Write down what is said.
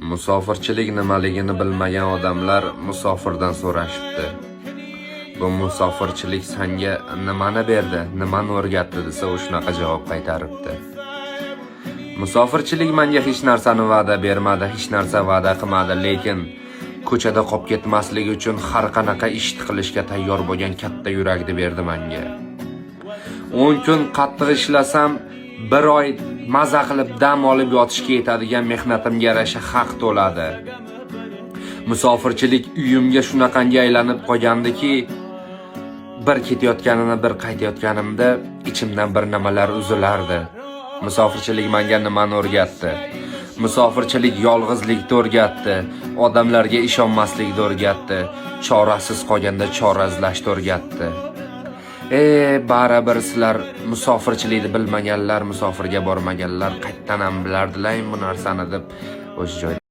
Musofirchilik nimaligini bilmagan odamlar musofirdan so'rashibdi. Bu musofirchilik senga nimani berdi, nimani o'rgatdi desa, u shunaqa javob qaytaribdi. Musofirchilik menga hech narsani va'da bermadi, hech narsa va'da qilmadi, lekin ko'chada qolib ketmaslik uchun har qanaqa ish qilishga tayyor bo'lgan katta yurakni berdi menga. 10 kun qattiq ishlasam, 1 oy maza qilib dam olib yotishga yetadigan mehnatimga yarasha haq to'ladi. Musofirchilik uyimga shunaqangi aylanib qolgandiki, bir ketayotganini, bir qaytayotganimda ichimdan bir nimalar uzilardi. Musofirchilik menga nimani o'rgatdi? Musofirchilik yolg'izlikni o'rgatdi, odamlarga ishonmaslikni o'rgatdi, chorasiz qolganda chora izlashni o'rgatdi. Baribir sizlar musofirchilikni bilmaganlar, musofirga bormaganlar qayerdan ham bilardilar bu narsani deb o'sha joyda